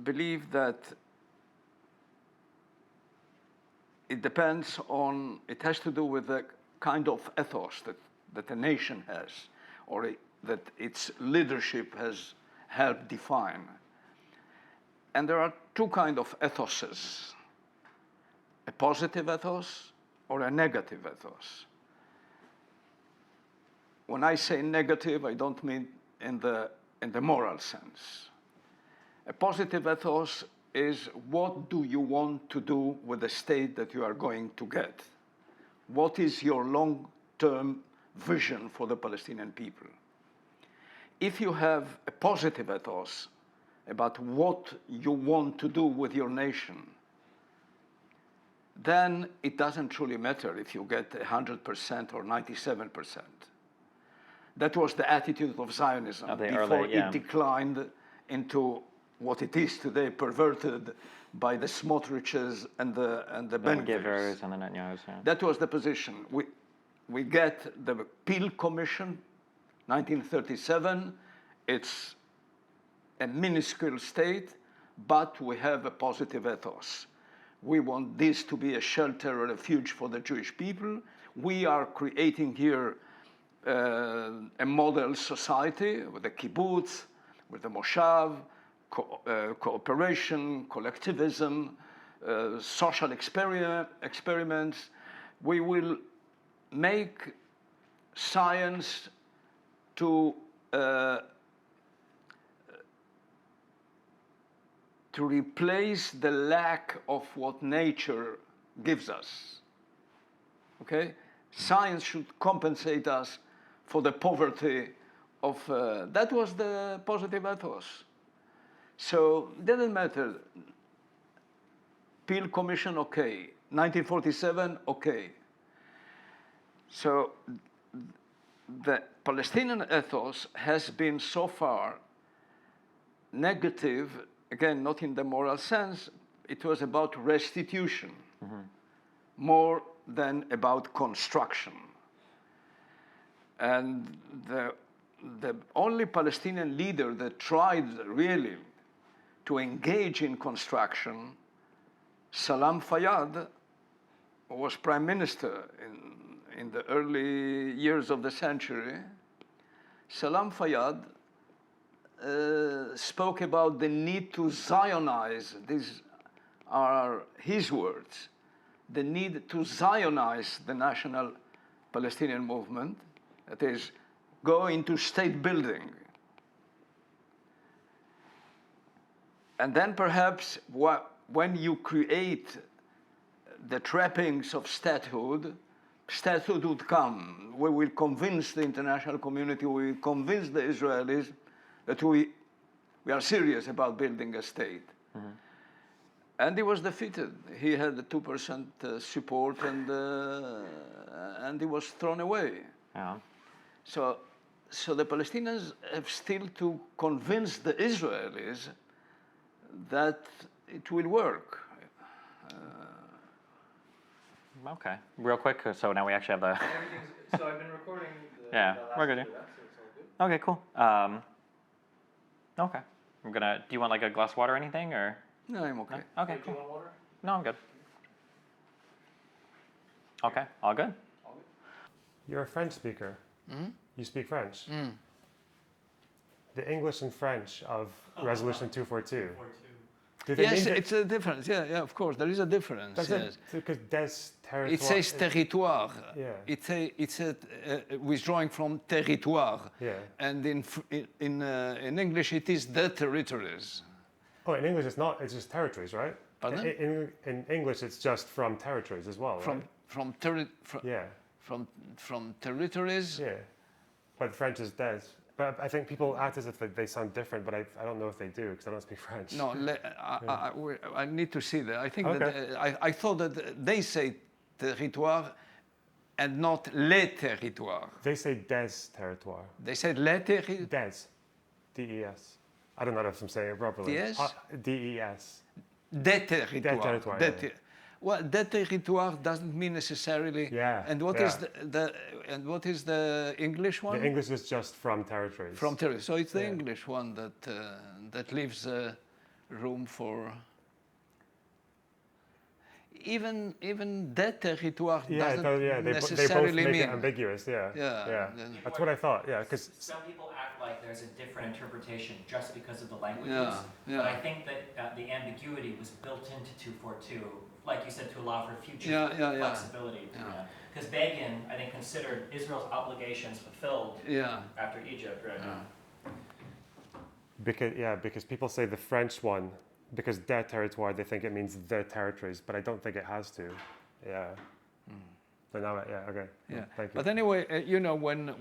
believe that it depends on, it has to do with the kind of ethos that a nation has, or that its leadership has helped define. And there are two kinds of ethoses, a positive ethos or a negative ethos. When I say negative, I don't mean in the moral sense. A positive ethos is, what do you want to do with the state that you are going to get? What is your long-term vision for the Palestinian people? If you have a positive ethos about what you want to do with your nation, then it doesn't truly matter if you get 100% or 97%. That was the attitude of Zionism before it declined into what it is today, perverted by the Smotriches and the Ben-Gvirs and the Netanyahus. Yeah. That was the position. We get the Peel Commission, 1937. It's a minuscule state, but we have a positive ethos. We want this to be a shelter, a refuge for the Jewish people. We are creating here a model society with the kibbutz, with the moshav, cooperation, collectivism, social experiments. We will make science to replace the lack of what nature gives us. Okay? Science should compensate us for the poverty of, that was the positive ethos. So it doesn't matter. Peel Commission, okay. 1947, okay. So the Palestinian ethos has been so far negative, again, not in the moral sense. It was about restitution, more than about construction. And the only Palestinian leader that tried really to engage in construction, Salam Fayyad, was prime minister in the early years of the century. Salam Fayyad spoke about the need to Zionize, these are his words, the need to Zionize the national Palestinian movement, that is, go into state building. And then perhaps when you create the trappings of statehood would come. We will convince the international community, we will convince the Israelis that we are serious about building a state. And he was defeated. He had the 2% support and he was thrown away. Yeah. So the Palestinians have still to convince the Israelis that it will work. Okay, real quick, so now we actually have the... So I've been recording yeah, we're good. That, so it's all good. Okay, cool. Okay, I'm gonna, do you want like a glass of water or anything, or? No, I'm okay. No? Okay, Do cool. you want water? No, I'm good. Okay, all good? All good. You're a French speaker. You speak French. The English and French of Resolution 242. Yes, it's a difference. Yeah, of course, there is a difference. Yes. Because des territoire. It says territoire. Yeah. It's a withdrawing from territoire. Yeah. And in English, it is the territories. Oh, in English it's not. It's just territories, right? Pardon? In English, it's just from territories as well, right? From territories. Yeah. But French is des. But I think people act as if they sound different, but I don't know if they do because I don't speak French. No, I need to see that. I think Okay. that I thought that they say territoire and not les territoires. They say des territoire. They said les territoires. Des. D-E-S. I don't know if I'm saying it properly. Des? D-E-S. Des territoires. Des territoires, yeah. Well, des territoire doesn't mean necessarily. Yeah. And what is what is the English one? The English is just from territories. From territories. So it's the English one that leaves room for even that territoire Yeah, doesn't they both necessarily make mean. it ambiguous. Yeah, Yeah. That's what I thought. Yeah, because some people act like there's a different interpretation just because of the language Yeah, use. yeah. But I think that the ambiguity was built into 242, like you said, to allow for future Yeah. flexibility. Yeah. Because Begin, I think, considered Israel's obligations fulfilled Yeah. after Egypt, right? because people say the French one, because their territoire, they think it means their territories, but I don't think it has to. Yeah. So now, okay. Yeah. Thank you. But anyway,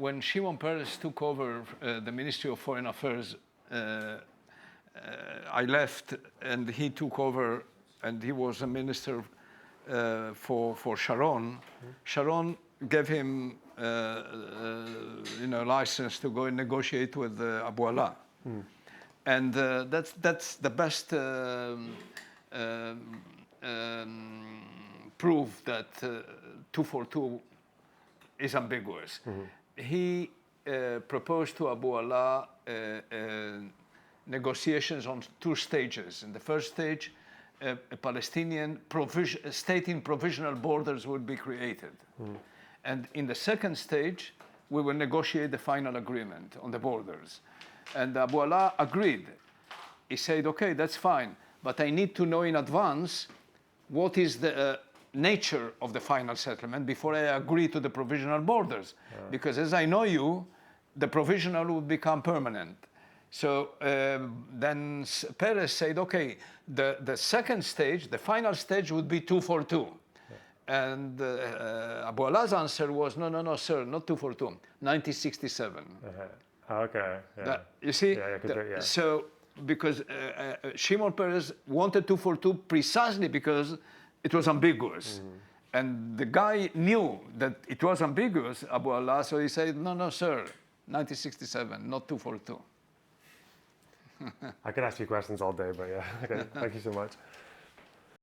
when Shimon Peres took over the Ministry of Foreign Affairs, I left and he took over, and he was a minister for Sharon. Sharon gave him license to go and negotiate with Abu Allah. And that's the best proof that 242 is ambiguous. He proposed to Abu Allah negotiations on 2 stages. In the first stage, a Palestinian state in provisional borders would be created. And in the second stage, we will negotiate the final agreement on the borders. And Abu Allah agreed. He said, okay, that's fine, but I need to know in advance what is the nature of the final settlement before I agree to the provisional borders. Because as I know you, the provisional would become permanent. So then Peres said, okay, the second stage, the final stage would be 242. And Abu Allah's answer was, no, sir, not 242, 1967. Okay. Yeah. You see? Yeah. So, because Shimon Peres wanted 242 precisely because it was ambiguous. And the guy knew that it was ambiguous, Abu Allah, so he said, no, sir, 1967, not 242. I could ask you questions all day, but yeah. Okay. Thank you so much.